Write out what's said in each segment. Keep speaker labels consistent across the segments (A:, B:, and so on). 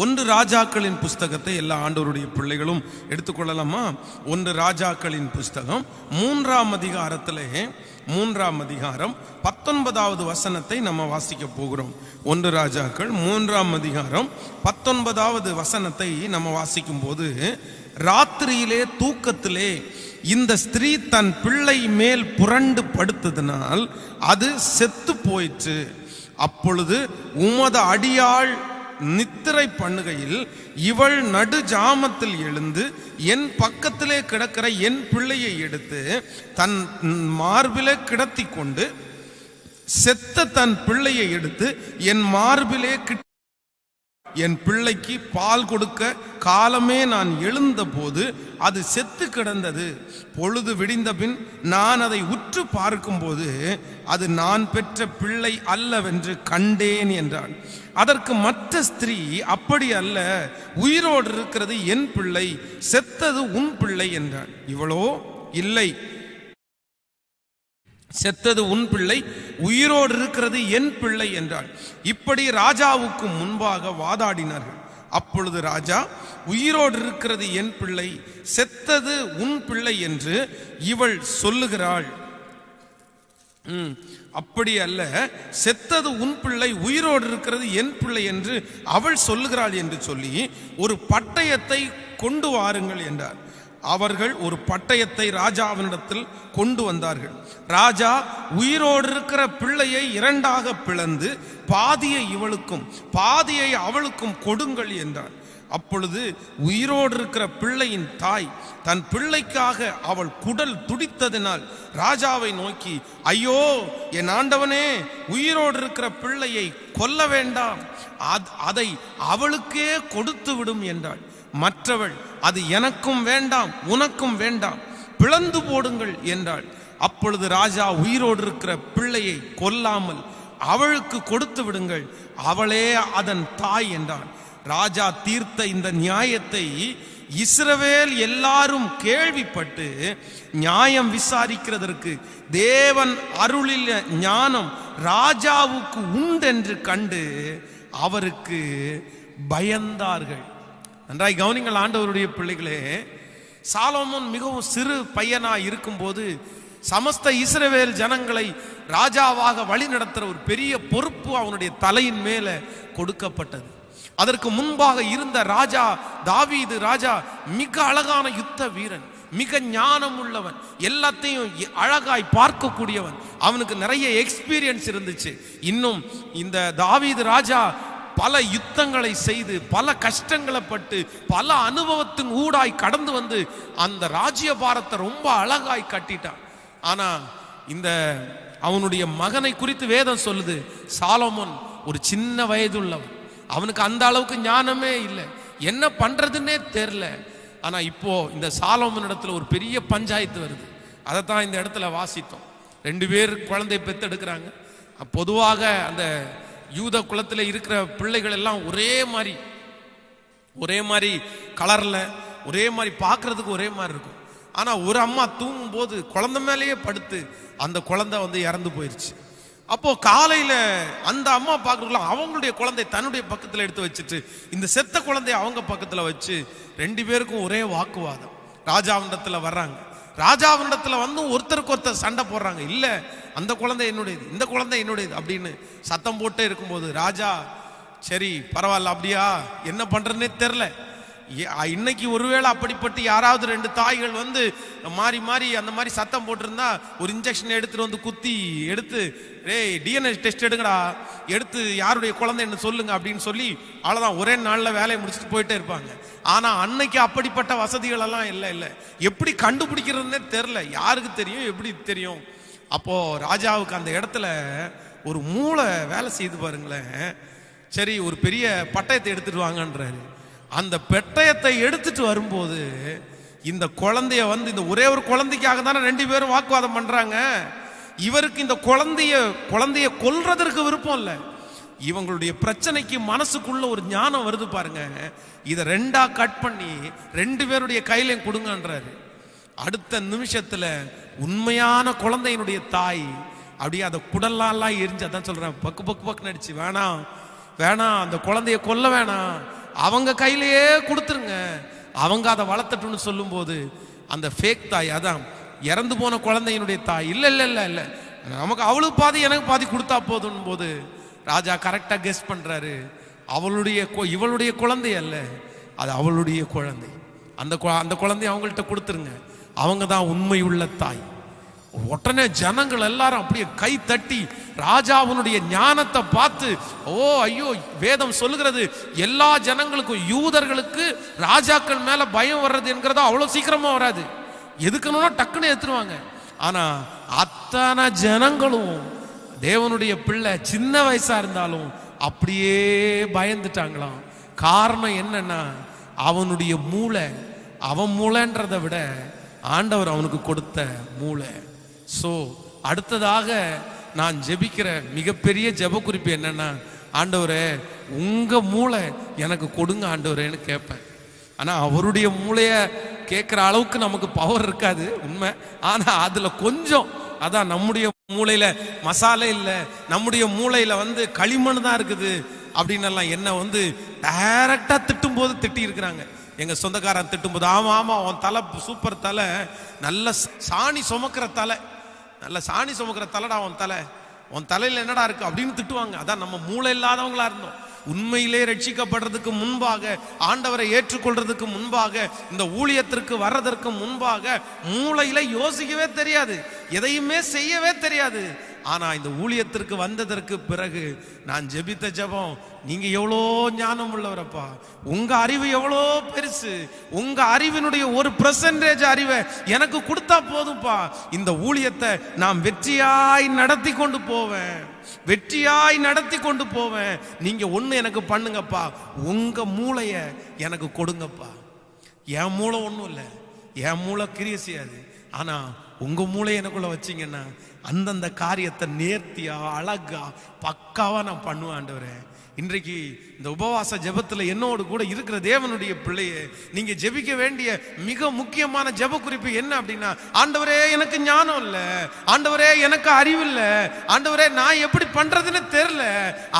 A: ஒன்று ராஜாக்களின் புஸ்தகத்தை எல்லா ஆண்டவருடைய பிள்ளைகளும் எடுத்துக்கொள்ளலாமா? ஒன்று ராஜாக்களின் புஸ்தகம் 3ஆம் அதிகாரத்திலே 3ஆம் அதிகாரம் 19வது வசனத்தை நம்ம வாசிக்க போகிறோம். ஒன்று ராஜாக்கள் 3ஆம் அதிகாரம் 19வது வசனத்தை நம்ம வாசிக்கும் போது, ராத்திரியிலே தூக்கத்திலே இந்த ஸ்திரீ தன் பிள்ளை மேல் புரண்டு படுத்ததினால் அது செத்து போயிற்று. அப்பொழுது உமது அடியாள் நித்திரை பண்ணுகையில் இவள் நடு ஜாமத்தில் எழுந்து என் பக்கத்திலே கிடக்கிற என் பிள்ளையை எடுத்து தன் மார்பிலே கிடத்தி கொண்டு, செத்த தன் பிள்ளையை எடுத்து என் மார்பிலே என் பிள்ளைக்கு பால் கொடுக்க காலமே நான் எழுந்த போது அது செத்து கிடந்தது. பொழுது விடிந்த பின் நான் அதை உற்று பார்க்கும் போது அது நான் பெற்ற பிள்ளை அல்லவென்று கண்டேன் என்றாள். அதற்கு மற்ற ஸ்திரீ, அப்படி அல்ல, உயிரோடு இருக்கிறது என் பிள்ளை, செத்தது உன் பிள்ளை என்றாள். இவளோ, இல்லை, செத்தது உன் பிள்ளை, உயிரோடு இருக்கிறது என் பிள்ளை என்றாள். இப்படி ராஜாவுக்கு முன்பாக வாதாடினார்கள். அப்பொழுது ராஜா, உயிரோடு இருக்கிறது என் பிள்ளை, செத்தது உன் பிள்ளை என்று இவள் சொல்லுகிறாள். அப்படி அல்ல, செத்தது உன் பிள்ளை, உயிரோடு இருக்கிறது என் பிள்ளை என்று அவள் சொல்லுகிறாள் என்று சொல்லி ஒரு பட்டயத்தை கொண்டு வாருங்கள் என்றார். அவர்கள் ஒரு பட்டயத்தை ராஜாவினிடத்தில் கொண்டு வந்தார்கள். ராஜா, உயிரோடு இருக்கிற பிள்ளையை 2ஆக பிளந்து பாதியை இவளுக்கும் பாதியை அவளுக்கும் கொடுங்கள் என்றார். அப்பொழுது உயிரோடு இருக்கிற பிள்ளையின் தாய் தன் பிள்ளைக்காக அவள் குடல் துடித்ததினால் ராஜாவை நோக்கி, ஐயோ என் ஆண்டவனே, உயிரோடு இருக்கிற பிள்ளையை கொல்ல வேண்டாம், அதை அவளுக்கே கொடுத்து விடும் என்றாள். மற்றவள், அது எனக்கும் வேண்டாம், உனக்கும் வேண்டாம், பிளந்து போடுங்கள் என்றாள். அப்பொழுது ராஜா, உயிரோடு இருக்கிற பிள்ளையை கொல்லாமல் அவளுக்கு கொடுத்து விடுங்கள், அவளே அதன் தாய் என்றான். ராஜா தீர்த்த இந்த நியாயத்தை இஸ்ரவேல் எல்லாரும் கேள்விப்பட்டு நியாயம் விசாரிக்கிறதற்கு தேவன் அருளில் ஞானம் ராஜாவுக்கு உண்டென்று கண்டு அவருக்கு பயந்தார்கள். நன்றாய் கவனிங்கள் ஆண்டவருடைய பிள்ளைகளே, சாலோமோன் மிகவும் சிறு பையனாய் இருக்கும்போது சமஸ்த இஸ்ரவேல் ஜனங்களை ராஜாவாக வழி நடத்துகிற ஒரு பெரிய பொறுப்பு அவனுடைய தலையின் மேலே கொடுக்கப்பட்டது. அதற்கு முன்பாக இருந்த ராஜா தாவீது ராஜா மிக அழகான யுத்த வீரன், மிக ஞானம் உள்ளவன், எல்லாத்தையும் அழகாய் பார்க்கக்கூடியவன், அவனுக்கு நிறைய எக்ஸ்பீரியன்ஸ் இருந்துச்சு. இன்னும் இந்த தாவீது ராஜா பல யுத்தங்களை செய்து பல கஷ்டங்களை பட்டு பல அனுபவத்தின் ஊடாய் கடந்து வந்து அந்த ராஜ்யபாரத்தை ரொம்ப அழகாய் கட்டிட்டான். ஆனா இந்த அவனுடைய மகனை குறித்து வேதம் சொல்லுது, சாலோமோன் ஒரு சின்ன வயதுள்ளவன், அவனுக்கு அந்த அளவுக்கு ஞானமே இல்லை, என்ன பண்றதுன்னே தெரியல. ஆனா இப்போ இந்த சாலோமோன் இடத்துல ஒரு பெரிய பஞ்சாயத்து வருது. அதைத்தான் இந்த இடத்துல வாசித்தோம். 2 பேர் குழந்தை பெத்தெடுக்கிறாங்க. பொதுவாக அந்த யூத குலத்தில் இருக்கிற பிள்ளைகள் எல்லாம் ஒரே மாதிரி கலர்ல, ஒரே மாதிரி பார்க்கறதுக்கு ஒரே மாதிரி இருக்கும். ஆனா ஒரு அம்மா தூங்கும் போது குழந்தை மேலேயே படுத்து அந்த குழந்தை இறந்து போயிருச்சு. அப்போ காலையில அந்த அம்மா பார்க்கறதுலாம் அவங்களுடைய குழந்தை தன்னுடைய பக்கத்துல எடுத்து வச்சுட்டு இந்த செத்த குழந்தைய அவங்க பக்கத்துல வச்சு 2 பேருக்கும் ஒரே வாக்குவாதம். ராஜாவிடத்துல வர்றாங்க. ராஜாவிடத்துல ஒருத்தருக்கு ஒருத்தர் சண்டை போடுறாங்க. இல்ல, அந்த குழந்தை என்னுடையது, இந்த குழந்தை என்னுடையது அப்படின்னு சத்தம் போட்டே இருக்கும்போது ராஜா, சரி பரவாயில்ல, அப்படியா, என்ன பண்றதுன்னே தெரில. இன்னைக்கு ஒருவேளை அப்படிப்பட்டு யாராவது 2 தாய்கள் மாறி மாறி அந்த மாதிரி சத்தம் போட்டிருந்தா ஒரு இன்ஜெக்ஷன் எடுத்துட்டு குத்தி எடுத்து, டிஎன்ஏ டெஸ்ட் எடுங்கடா, எடுத்து யாருடைய குழந்தை என்ன சொல்லுங்க அப்படின்னு சொல்லி அவ்வளவுதான், ஒரே நாள்ல வேலையை முடிச்சுட்டு போயிட்டே இருப்பாங்க. ஆனா அன்னைக்கு அப்படிப்பட்ட வசதிகள் எல்லாம் இல்லை. எப்படி கண்டுபிடிக்கிறதுன்னே தெரில. யாருக்கு தெரியும், எப்படி தெரியும்? அப்போ ராஜாவுக்கு அந்த இடத்துல ஒரு மூளை வேலை செய்து பாருங்களேன். சரி, ஒரு பெரிய பட்டயத்தை எடுத்துட்டு வாங்கன்றாரு. அந்த பட்டயத்தை எடுத்துட்டு வரும்போது இந்த குழந்தைய இந்த ஒரே ஒரு குழந்தைக்காக தானே 2 பேரும் வாக்குவாதம் பண்றாங்க. இவருக்கு இந்த குழந்தைய கொல்றதற்கு விருப்பம் இல்லை. இவங்களுடைய பிரச்சனைக்கு மனசுக்குள்ள ஒரு ஞானம் வருது பாருங்க. இதை 2ஆ கட் பண்ணி 2 பேருடைய கையிலையும் கொடுங்கன்றாரு. அடுத்த நிமிஷத்துல உண்மையான குழந்தையினுடைய தாய் அப்படியே அதை குடல்லாம் எரிஞ்சு, அதான் சொல்றேன், பக்கு பக்கு பக்கு நடிச்சு, வேணாம் வேணாம், அந்த குழந்தைய கொல்ல வேணாம், அவங்க கையிலேயே கொடுத்துருங்க, அவங்க அதை வளர்த்தட்டும்னு சொல்லும்போது அந்த ஃபேக் தாய், அதான் இறந்து போன குழந்தையினுடைய தாய், இல்லை இல்லை இல்லை இல்லை நமக்கு அவளுக்கு பாதி எனக்கு பாதி கொடுத்தா போதும் போது ராஜா கரெக்டாக கெஸ் பண்றாரு. இவளுடைய குழந்தை அல்ல, அது அவளுடைய குழந்தை. அந்த குழந்தைய அவங்கள்ட்ட கொடுத்துருங்க, அவங்க தான் உண்மை உள்ள தாய். உடனே ஜனங்கள் எல்லாரும் அப்படியே கை தட்டி ராஜாவுடைய ஞானத்தை பார்த்து, ஓ ஐயோ, வேதம் சொல்லுகிறது எல்லா ஜனங்களுக்கும், யூதர்களுக்கு ராஜாக்கள் மேல பயம் வர்றது என்கிறதா அவ்வளவு சீக்கிரமா வராது, எதுக்குன்னா டக்குன்னு எடுத்துருவாங்க. ஆனா அத்தனை ஜனங்களும் தேவனுடைய பிள்ளை சின்ன வயசா இருந்தாலும் அப்படியே பயந்துட்டாங்களாம். காரணம் என்னன்னா, அவனுடைய மூளை, அவன் மூளைன்றதை விட ஆண்டவர் அவனுக்கு கொடுத்த மூளை. ஸோ அடுத்ததாக நான் ஜெபிக்கிற மிகப்பெரிய ஜெப குறிப்பு என்னன்னா, ஆண்டவரே உங்க மூளை எனக்கு கொடுங்க ஆண்டவரேன்னு கேட்பேன். ஆனால் அவருடைய மூளைய கேட்குற அளவுக்கு நமக்கு பவர் இருக்காது உண்மை. ஆனால் அதுல கொஞ்சம், அதான் நம்முடைய மூளையில மசாலே இல்லை, நம்முடைய மூளையில களிமண் தான் இருக்குது அப்படின்னு என்ன டைரக்டா திட்டும் போது திட்டி இருக்கிறாங்க. எங்க சொந்தக்காரன் திட்டும் போது, ஆமா ஆமா உன் தலை சூப்பர் தலை, நல்ல சாணி சுமக்கிற தலை, நல்ல சாணி சுமக்கிற தலைடா உன் தலையில என்னடா இருக்கு அப்படின்னு திட்டுவாங்க. அதான் நம்ம மூளை இல்லாதவங்களா இருந்தோம். உண்மையிலே ரட்சிக்கப்படுறதுக்கு முன்பாக, ஆண்டவரை ஏற்றுக்கொள்றதுக்கு முன்பாக, இந்த ஊழியத்திற்கு வர்றதற்கு முன்பாக மூளையில யோசிக்கவே தெரியாது, எதையுமே செய்யவே தெரியாது. ஆனா இந்த ஊழியத்திற்கு வந்ததற்கு பிறகு நான் ஜெபித்த ஜெபம், நீங்க எவ்வளோ ஞானம் உள்ளவரப்பா, உங்க அறிவு எவ்வளோ பெருசு, உங்க அறிவினுடைய 1% அறிவை எனக்கு கொடுத்தா போதும்பா, இந்த ஊழியத்தை நான் வெற்றியாய் நடத்தி கொண்டு போவேன், வெற்றியாய் நடத்தி கொண்டு போவேன். நீங்க ஒண்ணு எனக்கு பண்ணுங்கப்பா, உங்க மூளைய எனக்கு கொடுங்கப்பா. என் மூளை ஒன்றும் இல்லை, என் மூளை கிரியை செய்யாது, ஆனா உங்க மூளை எனக்குள்ள வச்சிங்கன்னா அந்தந்த காரியத்தை நேர்த்தியா அழகா பக்காவா நான் பண்ணுவேன் ஆண்டவரே. இன்றைக்கு இந்த உபவாச ஜெபத்துல என்னோடு கூட இருக்கிற தேவனுடைய பிள்ளையே, நீங்க ஜெபிக்க வேண்டிய மிக முக்கியமான ஜெப குறிப்பு என்ன அப்படின்னா, ஆண்டவரே எனக்கு ஞானம் இல்லை, ஆண்டவரே எனக்கு அறிவு இல்லை, ஆண்டவரே நான் எப்படி பண்றதுன்னு தெரியல,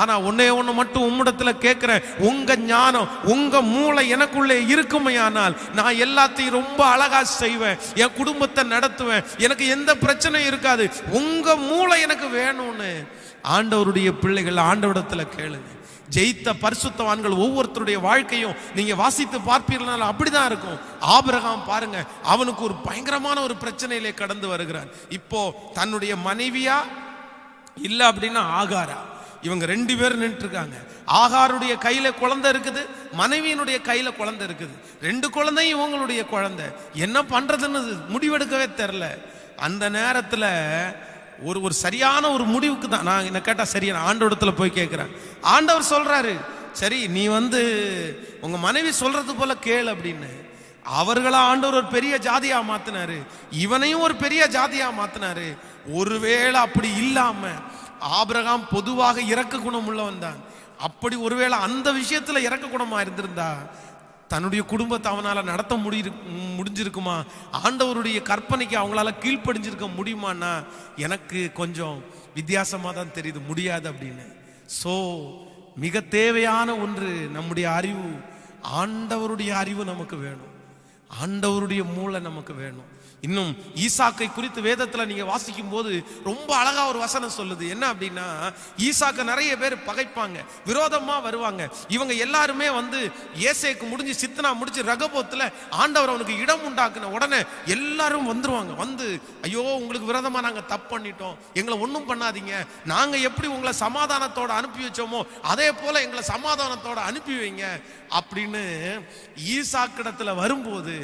A: ஆனா ஒண்ணு மட்டும் உம்மிடத்துல கேட்கிறேன், உங்க ஞானம் உங்க மூளை எனக்குள்ளே இருக்குமையானால் நான் எல்லாத்தையும் ரொம்ப அழகா செய்வேன், என் குடும்பத்தை நடத்துவேன், எனக்கு எந்த பிரச்சனையும் இருக்காது, உங்க மூளை எனக்கு வேணும்னு ஆண்டவருடைய பிள்ளைகள் ஆண்டவரிடத்துல கேளுங்க. ஜெயித்த பரிசுத்தவான்கள் ஒவ்வொருத்தருடைய வாழ்க்கையும் நீங்க வாசித்து பார்ப்பீர்கள், அப்படிதான் இருக்கும். ஆபிரகாம் பாருங்க, அவனுக்கு ஒரு பயங்கரமான ஒரு பிரச்சனையிலே கடந்து வருகிறான். இப்போ தன்னுடைய மனைவியா இல்ல அப்படின்னா ஆகாரா, இவங்க 2 பேரும் நின்று இருக்காங்க. ஆகாருடைய கையில குழந்தை இருக்குது, மனைவியினுடைய கையில குழந்தை இருக்குது, 2 குழந்தையும் இவங்களுடைய குழந்தை. என்ன பண்றதுன்னு முடிவெடுக்கவே தெரியல. அந்த நேரத்துல ஒரு சரியான ஒரு முடிவுக்கு தான் நான் என்ன கேட்டா, சரி நான் ஆண்டவரிடத்துல போய் கேட்கிறேன். ஆண்டவர் சொல்றாரு, சரி நீ உங்க மனைவி சொல்றது போல கேளு அப்படின்னு. அவர்களா ஆண்டவர் ஒரு பெரிய ஜாதியா மாத்தினாரு, இவனையும் ஒரு பெரிய ஜாதியா மாத்தினாரு. ஒருவேளை அப்படி இல்லாம ஆபிரகாம் பொதுவாக இரக்க குணம் உள்ளவன் தான், அப்படி ஒருவேளை அந்த விஷயத்துல இரக்க குணமா இருந்திருந்தா தன்னுடைய குடும்பத்தை அவனால நடத்த முடிஞ்சிருக்குமா, ஆண்டவருடைய கற்பனைக்கு அவங்களால கீழ்ப்படிஞ்சிருக்க முடியுமான்னா எனக்கு கொஞ்சம் வித்தியாசமா தான் தெரியுது, முடியாது அப்படின்னு. சோ மிக தேவையான ஒன்று நம்முடைய அறிவு, ஆண்டவருடைய அறிவு நமக்கு வேணும், ஆண்டவருடைய மூளை நமக்கு வேணும். இன்னும் ஈசாக்கை குறித்து வேதத்துல நீங்க வாசிக்கும் போது ரொம்ப அழகா ஒரு வசனம் சொல்லுது. என்ன அப்படின்னா, ஈசாக்க நிறைய பேர் பகைப்பாங்க, விரோதமா வருவாங்க. இவங்க எல்லாருமே ஏசேக்கு முடிஞ்சு சித்தனா முடிஞ்சு ரகபோத்துல ஆண்டவர் அவனுக்கு இடம் உண்டாக்குன உடனே எல்லாரும் வந்துருவாங்க. ஐயோ உங்களுக்கு விரோதமா நாங்க தப்பு பண்ணிட்டோம், எங்களை ஒன்றும் பண்ணாதீங்க, நாங்க எப்படி உங்களை சமாதானத்தோட அனுப்பி வச்சோமோ அதே போல எங்களை சமாதானத்தோட அனுப்பி வைங்க அப்படின்னு ஈசாக்கிடத்துல வரும்போது,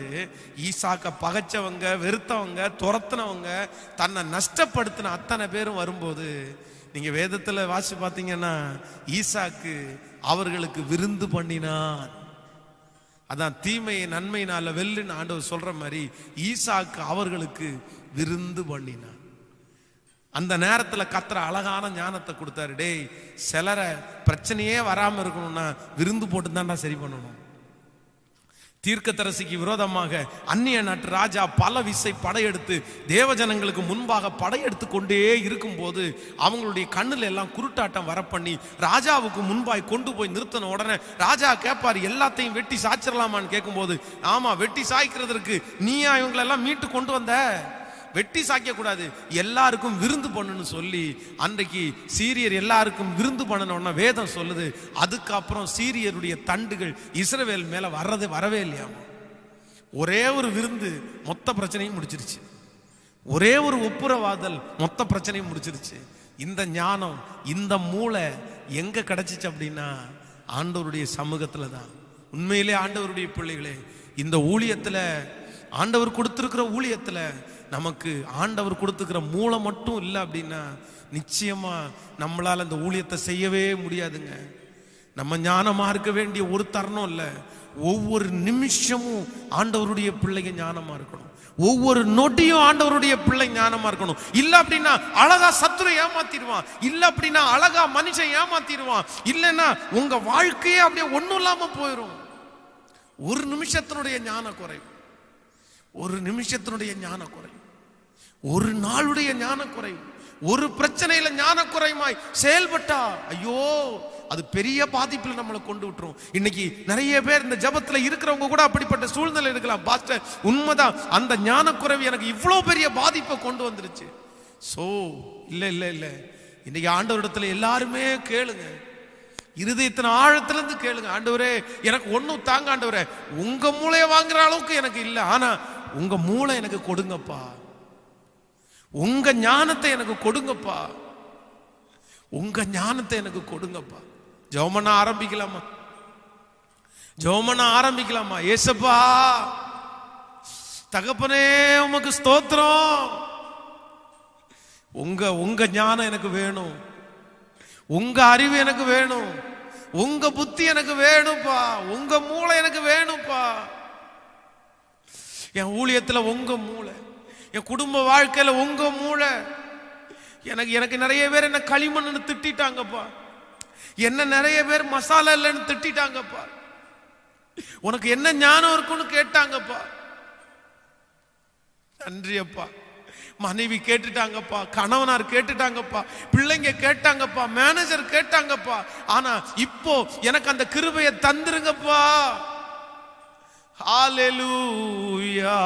A: ஈசாக்க பகைச்சவங்க, வெறுத்தவங்க, துரத்துனவங்க, தன்னை நஷ்டப்படுத்தின அத்தனை பேரும் வரும்போது நீங்க வேதத்துல வாசி பார்த்தீங்கன்னா, ஈசாக்கு அவர்களுக்கு விருந்து பண்ணினான். அதான் தீமையை நன்மையினால வெல்லுன்னு ஆண்டவர் சொல்ற மாதிரி ஈசாக்கு அவர்களுக்கு விருந்து பண்ணினான். அந்த நேரத்துல கர்த்தர் அழகான ஞானத்தை கொடுத்தாரு. டேய், சிலரை பிரச்சனையே வராம இருக்கணும்னா விருந்து போட்டு தான்டா சரி பண்ணணும். தீர்க்கதரிசிக்கு விரோதமாக அந்நிய நாட்டு ராஜா பல விசை படையெடுத்து தேவஜனங்களுக்கு முன்பாக படையெடுத்து கொண்டே இருக்கும்போது அவங்களுடைய கண்ணுல எல்லாம் குருட்டாட்டம் வர பண்ணி ராஜாவுக்கு முன்பாய் கொண்டு போய் நிறுத்தின உடனே ராஜா கேட்பாரு, எல்லாத்தையும் வெட்டி சாய்ச்சிடலாமான்னு கேட்கும்போது, ஆமா, வெட்டி சாய்க்கிறதுக்கு நீயா இவங்களெல்லாம் மீட்டு கொண்டு வந்த, வெட்டி சாய்க்க கூடாது, எல்லாருக்கும் விருந்து பண்ணுன்னு சொல்லி அன்றைக்கு சீரியர் எல்லாருக்கும் விருந்து பண்ணணும்னா வேதம் சொல்லுது. அதுக்கப்புறம் சீரியருடைய தண்டுகள் இஸ்ரவேல் மேல வரவே இல்லையாமா. ஒரே ஒரு விருந்து மொத்த பிரச்சனையும் முடிச்சிருச்சு. ஒரே ஒரு ஒப்புரவாதல் மொத்த பிரச்சனையும் முடிச்சிருச்சு. இந்த ஞானம், இந்த மூளை எங்க கிடைச்சிச்சு அப்படின்னா ஆண்டவருடைய சமூகத்துல தான். உண்மையிலே ஆண்டவருடைய பிள்ளைகளே, இந்த ஊழியத்துல, ஆண்டவர் கொடுத்திருக்கிற ஊழியத்துல நமக்கு ஆண்டவர் கொடுத்துக்கிற மூளை மட்டும் இல்லை அப்படின்னா நிச்சயமா நம்மளால இந்த ஊழியத்தை செய்யவே முடியாதுங்க. நம்ம ஞானமா இருக்க வேண்டிய ஒரு தருணம் இல்லை, ஒவ்வொரு நிமிஷமும் ஆண்டவருடைய பிள்ளைங்க ஞானமா இருக்கணும். ஒவ்வொரு நொடியும் ஆண்டவருடைய பிள்ளை ஞானமா இருக்கணும். இல்ல அப்படின்னா அழகா சத்துரு ஏமாத்திடுவான், இல்ல அப்படின்னா அழகா மனுஷன் ஏமாத்திடுவான், இல்லைன்னா உங்க வாழ்க்கையே அப்படியே ஒண்ணும் இல்லாம போயிடும். ஒரு நிமிஷத்தினுடைய ஞான குறைவு, ஒரு நிமிஷத்தினுடைய ஞான குறைவு, ஒரு நாளுடைய ஞான குறைவு, ஒரு பிரச்சனையில ஞான குறைமாய் செயல்பட்டா ஐயோ அது பெரிய பாதிப்புல நம்மளை கொண்டு விட்டுரும். இன்னைக்கு நிறைய பேர் இந்த ஜபத்துல இருக்கிறவங்க கூட அப்படிப்பட்ட சூழ்நிலை இருக்கலாம். பாஸ்டர், உண்மைதான், அந்த ஞான குறைவு எனக்கு இவ்வளவு பெரிய பாதிப்பை கொண்டு வந்துருச்சு. சோ இல்ல இல்ல இல்ல, இன்னைக்கு ஆண்டவரிடத்துல எல்லாருமே கேளுங்க, இருதயத்தின் ஆழத்துல இருந்து கேளுங்க. ஆண்டவரே எனக்கு ஒன்னும் தாங்க, ஆண்டவரே உங்க மூளையை வாங்குற அளவுக்கு எனக்கு இல்லை, ஆனா உங்க மூளை எனக்கு கொடுங்கப்பா, உங்க ஞானத்தை எனக்கு கொடுங்கப்பா, உங்க ஞானத்தை எனக்கு கொடுங்கப்பா. ஜெபம் ஆரம்பிக்கலாமா? ஜெபம் ஆரம்பிக்கலாமா? ஏசப்பா தகப்பனே உமக்கு ஸ்தோத்திரம். உங்க ஞானம் எனக்கு வேணும், உங்க அறிவு எனக்கு வேணும், உங்க புத்தி எனக்கு வேணும்பா, உங்க மூளை எனக்கு வேணும்பா. என் ஊழியத்துல உங்க மூளை, என் குடும்ப வாழ்க்கையில உங்க மூளை. எனக்கு நிறைய பேர் என்ன களிமண்னு திட்டாங்கப்பா, என்ன நிறைய பேர் மசாலா இல்லைன்னு திட்டாங்கப்பா, உனக்கு என்ன ஞானம் இருக்குன்னு கேட்டாங்கப்பா. நன்றி அப்பா. மனைவி கேட்டுட்டாங்கப்பா, கணவனார் கேட்டுட்டாங்கப்பா, பிள்ளைங்க கேட்டாங்கப்பா, மேனேஜர் கேட்டாங்கப்பா. ஆனா இப்போ எனக்கு அந்த கிருபையை தந்துருங்கப்பா. ஹல்லேலூயா.